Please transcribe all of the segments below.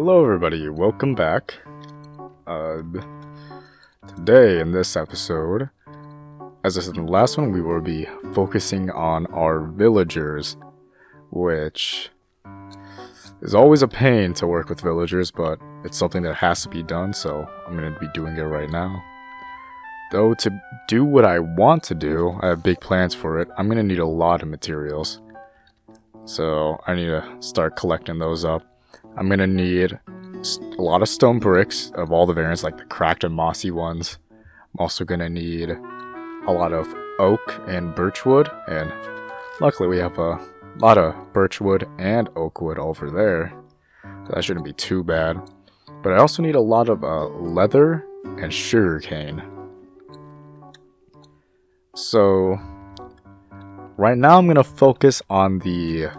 Hello everybody, welcome back. Today in this episode, as I said in the last one, we will be focusing on our villagers, which is always a pain to work with villagers, but it's something that has to be done, so I'm going to be doing it right now. Though to do what I want to do, I have big plans for it, I'm going to need a lot of materials. So I need to start collecting those up. I'm going to need a lot of stone bricks of all the variants, like the cracked and mossy ones. I'm also going to need a lot of oak and birchwood, and luckily we have a lot of birchwood and oakwood over there. So that shouldn't be too bad. But I also need a lot of leather and sugarcane. So right now I'm going to focus on the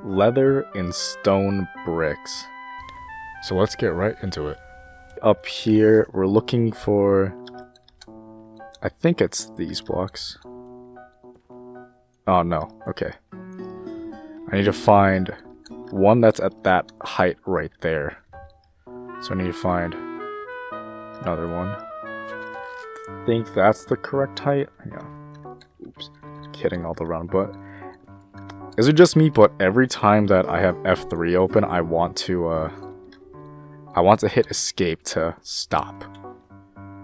leather and stone bricks. So let's get right into it. Up here, we're looking for, I think it's these blocks. Oh no, okay. I need to find one that's at that height right there. So I need to find another one. I think that's the correct height. Yeah. Oops. Kidding all around, but is it just me? But every time that I have F3 open, I want to hit escape to stop.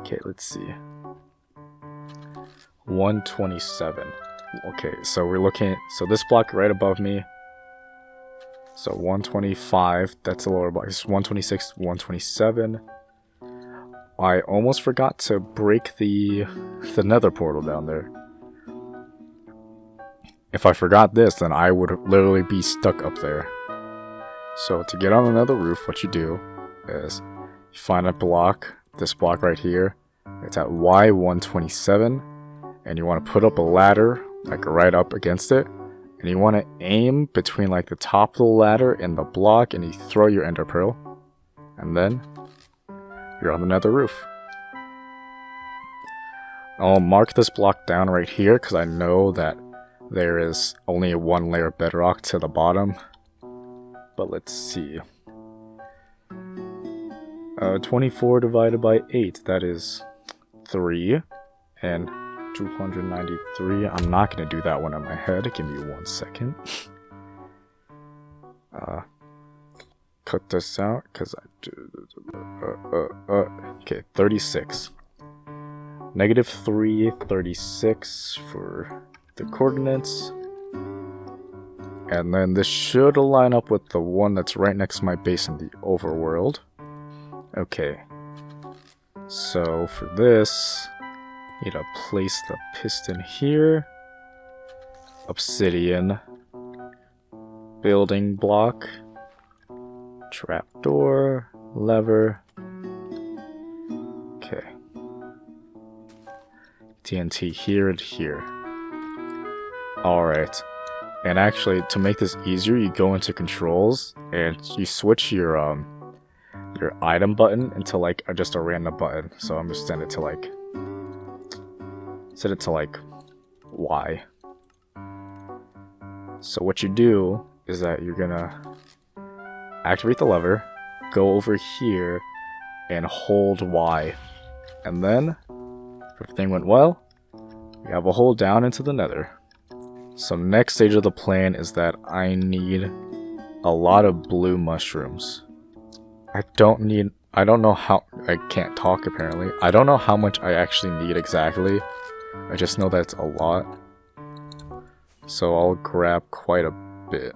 Okay, let's see. 127. Okay, so we're looking. So this block right above me. So 125. That's a lower block. It's 126, 127. I almost forgot to break the nether portal down there. If I forgot this, then I would literally be stuck up there. So to get on another roof, what you do is you find a block, this block right here. It's at Y127, and you want to put up a ladder, like right up against it, and you want to aim between like the top of the ladder and the block, and you throw your ender pearl, and then you're on the nether roof. I'll mark this block down right here because I know that there is only one layer of bedrock to the bottom. But let's see. 24 divided by 8, that is 3. And 293. I'm not going to do that one in my head. Give me 1 second. Cut this out because I do. Okay, 36. -3, 36 for the coordinates, and then this should line up with the one that's right next to my base in the overworld. Okay, so for this, need to place the piston here, obsidian, building block, trapdoor, lever. Okay, TNT here and here. Alright, and actually to make this easier, you go into controls and you switch your item button into like just a random button. So I'm just set it to like Y. So what you do is that you're gonna activate the lever, go over here and hold Y, and then if everything went well, you have a hole down into the nether. So next stage of the plan is that I need a lot of blue mushrooms. I don't know how, I can't talk apparently. I don't know how much I actually need exactly. I just know that it's a lot. So I'll grab quite a bit.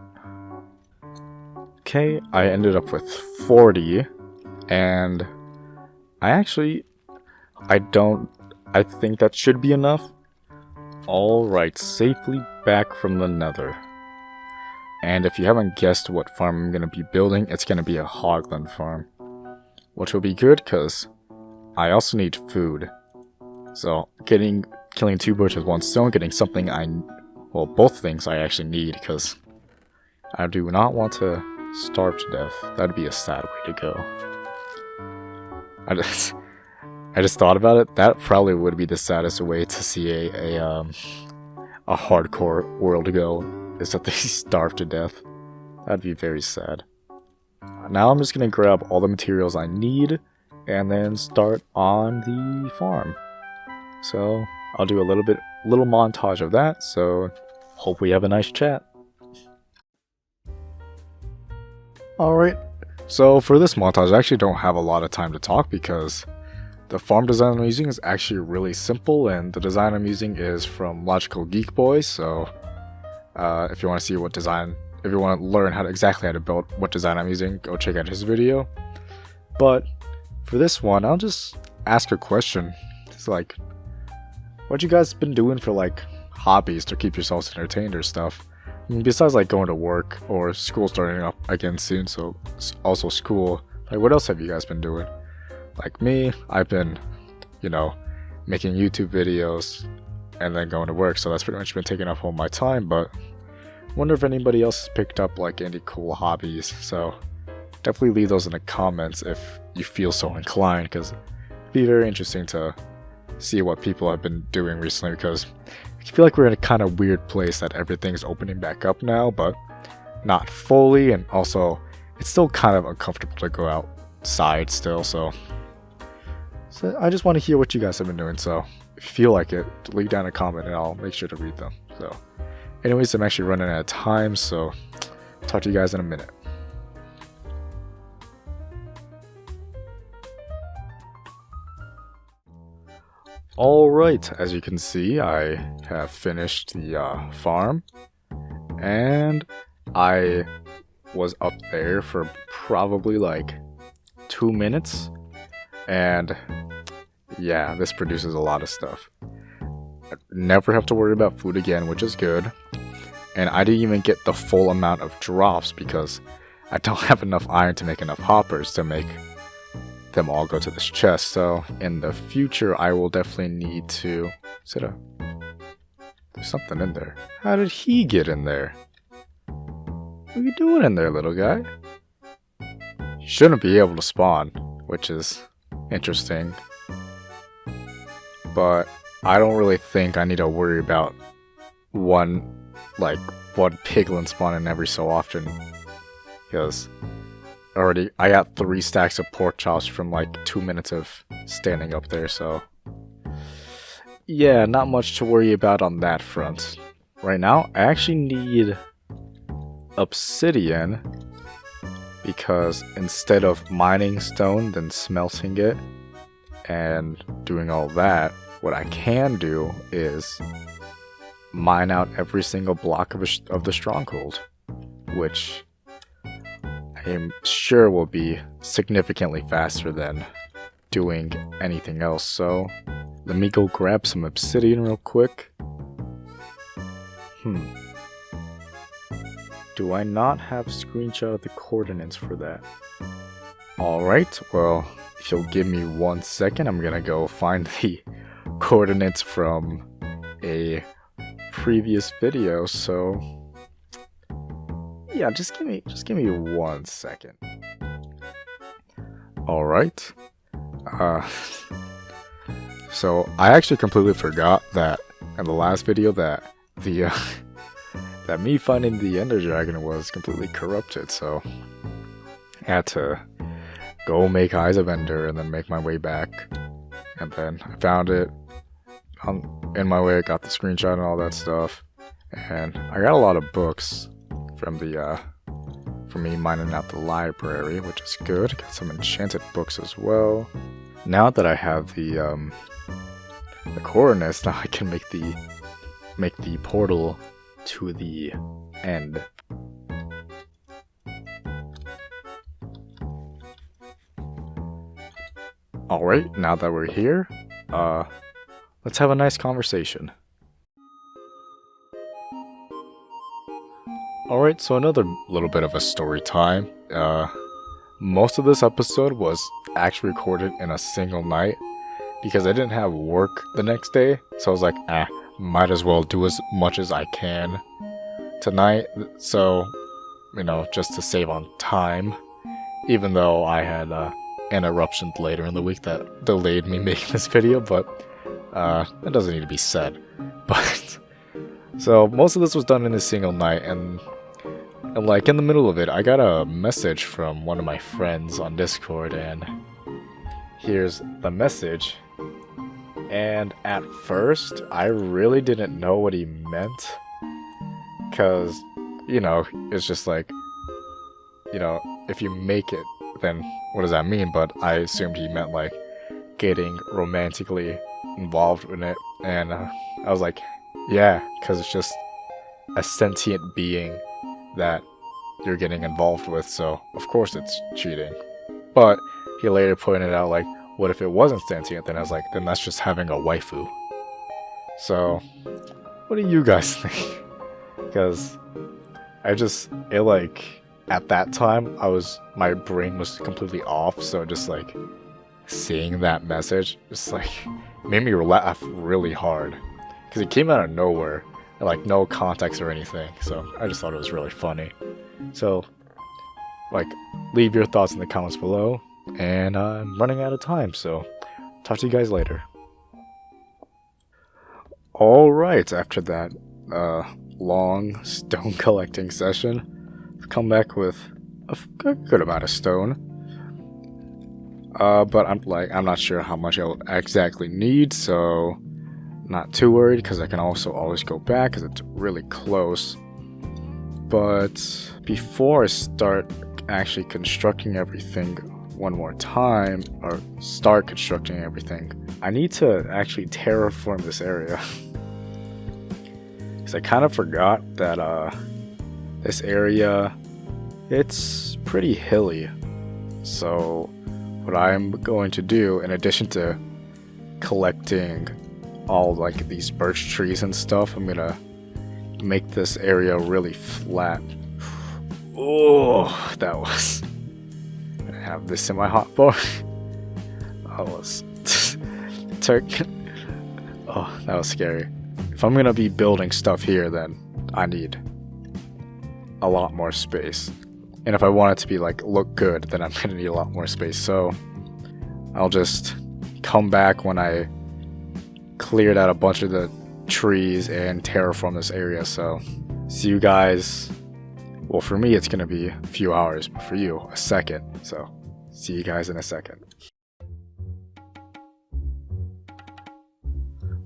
Okay, I ended up with 40. And I think that should be enough. Alright, safely back from the nether. And if you haven't guessed what farm I'm going to be building, it's going to be a hogland farm. Which will be good because I also need food. So killing 2 birds with 1 stone, getting something both things I actually need, because I do not want to starve to death. That'd be a sad way to go. I just thought about it. That probably would be the saddest way to see a hardcore world go, is that they starve to death. That'd be very sad. Now I'm just gonna grab all the materials I need and then start on the farm. So I'll do a little montage of that, so hope we have a nice chat. Alright, so for this montage I actually don't have a lot of time to talk because the farm design I'm using is actually really simple, and the design I'm using is from Logical Geek Boy, so if you want to see what design, if you want to learn exactly how to build what design I'm using, go check out his video. But for this one, I'll just ask a question. It's like, what you guys been doing for like hobbies to keep yourselves entertained or stuff? I mean, besides like going to work or school starting up again soon, so also school, like what else have you guys been doing? Like me, I've been, you know, making YouTube videos and then going to work, so that's pretty much been taking up all my time, but I wonder if anybody else has picked up like any cool hobbies, so definitely leave those in the comments if you feel so inclined, because it'd be very interesting to see what people have been doing recently, because I feel like we're in a kind of weird place that everything's opening back up now, but not fully, and also it's still kind of uncomfortable to go outside still, so I just want to hear what you guys have been doing, so if you feel like it, leave down a comment and I'll make sure to read them. So anyways, I'm actually running out of time, so talk to you guys in a minute. Alright, as you can see, I have finished the farm, and I was up there for probably like 2 minutes, and yeah, this produces a lot of stuff. I never have to worry about food again, which is good, and I didn't even get the full amount of drops because I don't have enough iron to make enough hoppers to make them all go to this chest, so in the future I will definitely need to... There's something in there. How did he get in there? What are you doing in there, little guy? You shouldn't be able to spawn, which is interesting, but I don't really think I need to worry about one piglin spawning every so often, because I got 3 stacks of pork chops from like 2 minutes of standing up there, so yeah, not much to worry about on that front. Right now, I actually need obsidian, because instead of mining stone, then smelting it, and doing all that, what I can do is mine out every single block of the stronghold, which I'm sure will be significantly faster than doing anything else. So let me go grab some obsidian real quick. Do I not have a screenshot of the coordinates for that? Alright, well, if you'll give me 1 second, I'm gonna go find the coordinates from a previous video, so yeah, just give me 1 second. Alright. So I actually completely forgot that in the last video that the that me finding the Ender Dragon was completely corrupted, so I had to go make Eyes of Ender and then make my way back, and then I found it in my way. I got the screenshot and all that stuff, and I got a lot of books from me mining out the library, which is good. Got some enchanted books as well. Now that I have the coordinates, now I can make the portal to the end. Alright, now that we're here, let's have a nice conversation. Alright, so another little bit of a story time. Most of this episode was actually recorded in a single night because I didn't have work the next day, so I was like, might as well do as much as I can tonight, so, you know, just to save on time, even though I had interruptions later in the week that delayed me making this video, but that doesn't need to be said. But so most of this was done in a single night, and And like in the middle of it, I got a message from one of my friends on Discord, and here's the message. And at first, I really didn't know what he meant, because, you know, it's just like, you know, if you make it, then what does that mean? But I assumed he meant like getting romantically involved in it, and I was like, yeah, because it's just a sentient being that you're getting involved with, so of course it's cheating. But he later pointed out, like, what if it wasn't sentient? Then I was like, then that's just having a waifu. So what do you guys think? Because it like, at that time, my brain was completely off, so just like seeing that message just like made me laugh really hard, because it came out of nowhere and like no context or anything. So I just thought it was really funny. So like, leave your thoughts in the comments below, and I'm running out of time, so talk to you guys later. Alright, after that long stone collecting session, I've come back with a good amount of stone. But I'm not sure how much I'll exactly need, so not too worried, because I can also always go back because it's really close. But before I start actually constructing everything one more time, or start constructing everything, I need to actually terraform this area. Because I kind of forgot that this area, it's pretty hilly. So what I'm going to do, in addition to collecting all like these birch trees and stuff, I'm gonna make this area really flat. Oh, that was... I have this in my hotbar. That was... Oh, that was scary. If I'm gonna be building stuff here, then I need a lot more space. And if I want it to be like look good, then I'm gonna need a lot more space. So I'll just come back when I cleared out a bunch of the trees and terraform this area. So see you guys. Well, for me it's gonna be a few hours, but for you a second. So see you guys in a second.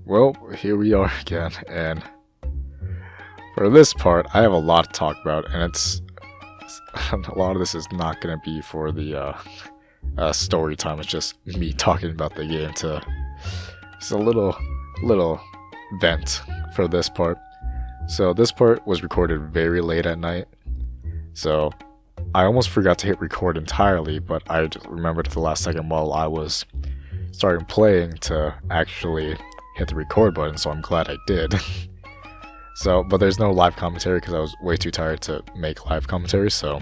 Well, here we are again, and for this part I have a lot to talk about, and it's a lot of this is not going to be for the story time. It's just me talking about the game to just a little vent for this part. So this part was recorded very late at night, so I almost forgot to hit record entirely, but I just remembered at the last second while I was starting playing to actually hit the record button, so I'm glad I did. So, but there's no live commentary because I was way too tired to make live commentary, so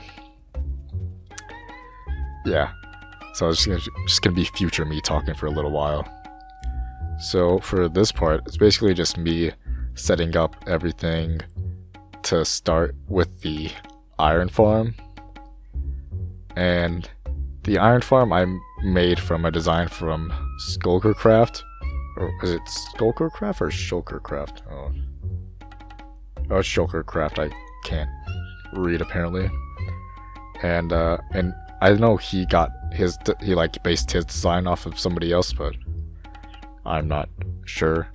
yeah. So it's just gonna be future me talking for a little while. So for this part, it's basically just me setting up everything to start with the iron farm. And the iron farm I made from a design from Skulkercraft. Or is it Skulkercraft or Shulkercraft? Oh, it's Shulkercraft. I can't read apparently. And I know he like based his design off of somebody else, but I'm not sure,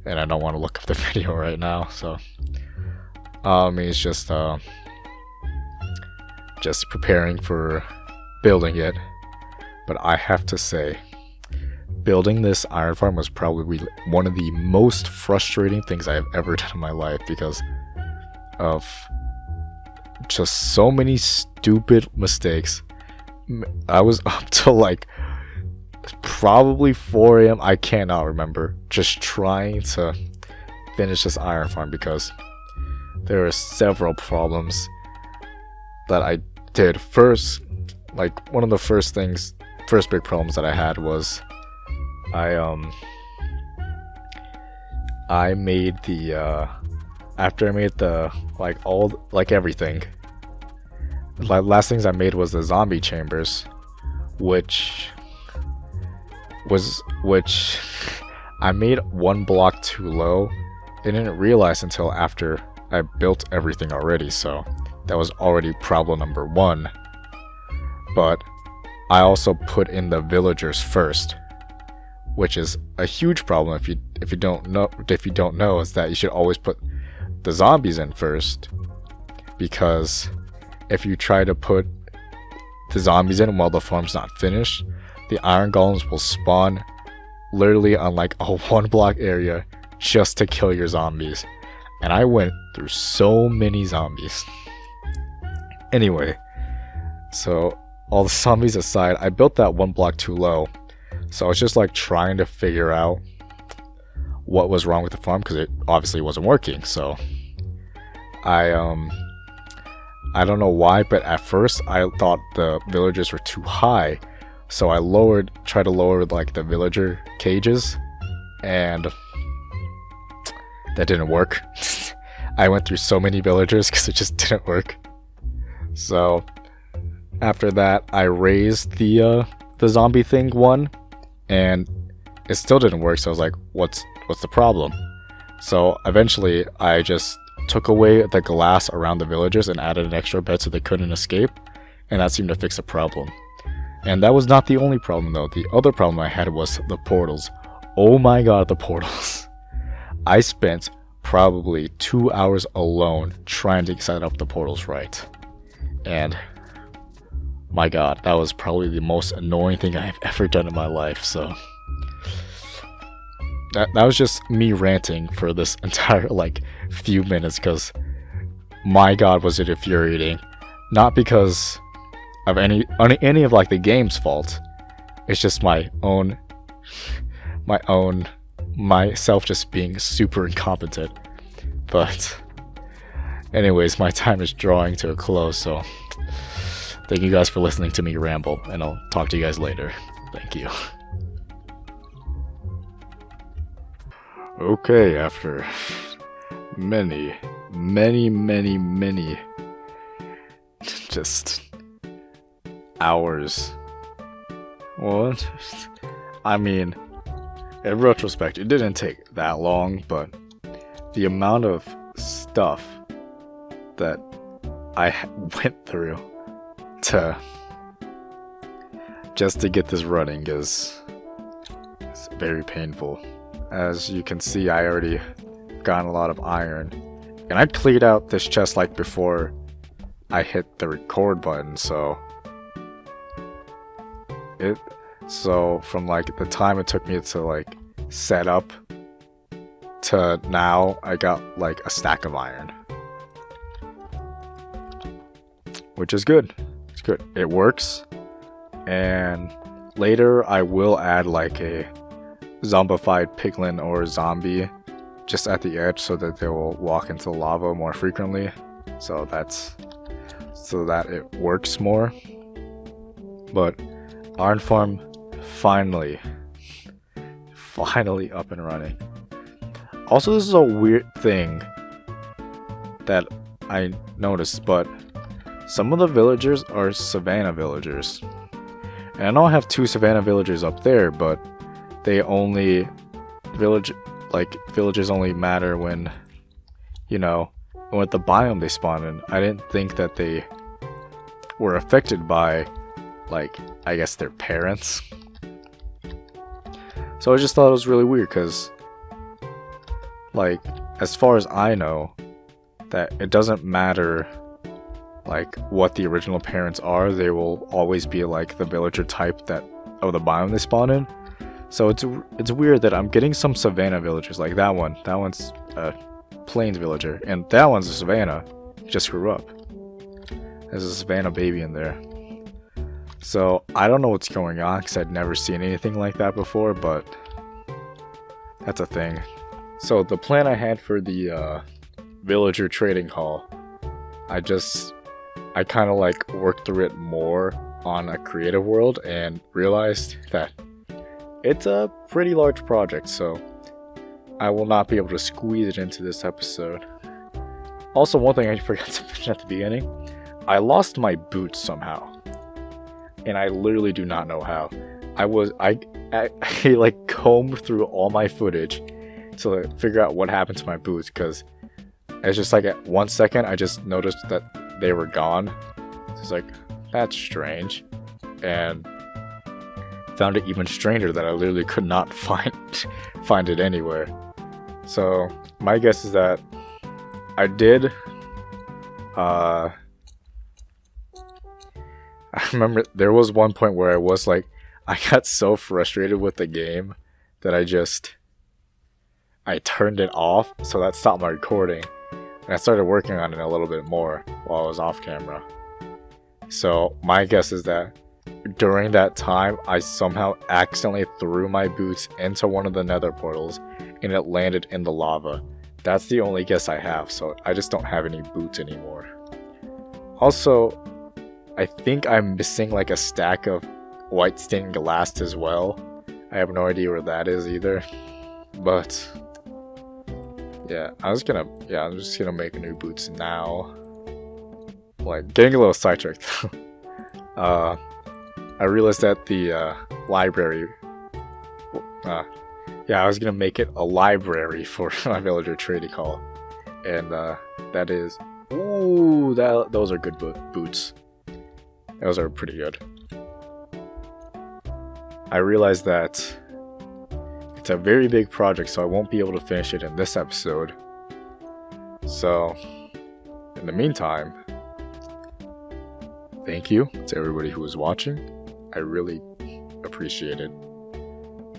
and I don't want to look up the video right now. So he's just preparing for building it. But I have to say, building this iron farm was probably one of the most frustrating things I have ever done in my life, because of just so many stupid mistakes. I was up till like probably 4 AM, I cannot remember, just trying to finish this iron farm, because there are several problems that I did. First, like one of the first big problems that I had was I made the after I made the everything, the last things I made was the zombie chambers, which I made one block too low. I didn't realize until after I built everything already, so that was already problem number 1. But I also put in the villagers first, which is a huge problem if you don't know is that you should always put the zombies in first, because if you try to put the zombies in while the farm's not finished, the iron golems will spawn literally on like a 1 block area just to kill your zombies. And I went through so many zombies. Anyway, so all the zombies aside, I built that 1 block too low. So I was just like trying to figure out what was wrong with the farm, because it obviously wasn't working. So I don't know why, but at first I thought the villagers were too high. So I tried to lower like the villager cages, and that didn't work. I went through so many villagers because it just didn't work. So after that, I raised the zombie thing 1, and it still didn't work. So I was like, what's the problem? So eventually I just took away the glass around the villagers and added an extra bed so they couldn't escape, and that seemed to fix the problem. And that was not the only problem though. The other problem I had was the portals. Oh my god, the portals. I spent probably 2 hours alone trying to set up the portals right. And my god, that was probably the most annoying thing I've ever done in my life. So that was just me ranting for this entire like few minutes, because my god was it infuriating. Not because of any of like the game's fault. It's just myself just being super incompetent. But anyways, my time is drawing to a close, so thank you guys for listening to me ramble, and I'll talk to you guys later. Thank you. Okay, after many just hours. What? I mean, in retrospect, it didn't take that long, but the amount of stuff that I went through just to get this running is very painful. As you can see, I already gotten a lot of iron, and I cleared out this chest like before I hit the record button, so from like the time it took me to like set up to now, I got like a stack of iron, which is good. It's good. It works. And later I will add like a zombified piglin or zombie just at the edge so that they will walk into lava more frequently, so that it works more. But Iron Farm finally up and running. Also, this is a weird thing that I noticed, but some of the villagers are savannah villagers. And I know I have 2 savannah villagers up there, but villages only matter when, what the biome they spawn in. I didn't think that they were affected by, like, I guess their parents. So I just thought it was really weird, because, like, as far as I know, that it doesn't matter, like, what the original parents are, they will always be, like, the villager type of the biome they spawn in. So it's weird that I'm getting some savannah villagers, like that one. That one's a plains villager, and that one's a savannah. He just grew up. There's a savannah baby in there. So I don't know what's going on, because I'd never seen anything like that before, but that's a thing. So the plan I had for the villager trading hall, I kind of like worked through it more on a creative world and realized that it's a pretty large project, so I will not be able to squeeze it into this episode. Also, one thing I forgot to mention at the beginning, I lost my boots somehow, and I literally do not know how. I like combed through all my footage to figure out what happened to my boots, because it's just like at 1 second I just noticed that they were gone. It's like, that's strange. And found it even stranger that I literally could not find it anywhere. So my guess is that I did. I remember there was one point where I got so frustrated with the game that I turned it off, so that stopped my recording, and I started working on it a little bit more while I was off camera. So my guess is that during that time, I somehow accidentally threw my boots into one of the nether portals, and it landed in the lava. That's the only guess I have, so I just don't have any boots anymore. Also, I think I'm missing like a stack of white stained glass as well. I have no idea where that is either. But yeah, I'm just gonna make new boots now. Like, getting a little sidetracked. I realized that the library. Yeah, I was gonna make it a library for my villager trading hall, and that is. Ooh, those are good boots. Those are pretty good. I realized that it's a very big project, so I won't be able to finish it in this episode. So, in the meantime, thank you to everybody who was watching. I really appreciate it.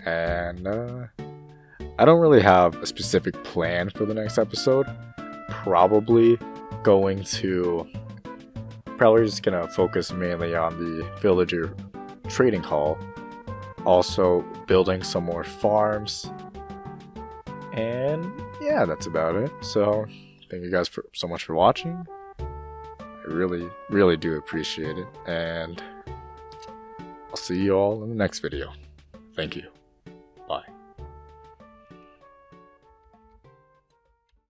And I don't really have a specific plan for the next episode. Probably just gonna focus mainly on the villager trading hall, also building some more farms, and yeah, that's about it. So thank you guys so much for watching. I really do appreciate it, and I'll see you all in the next video. Thank you. Bye.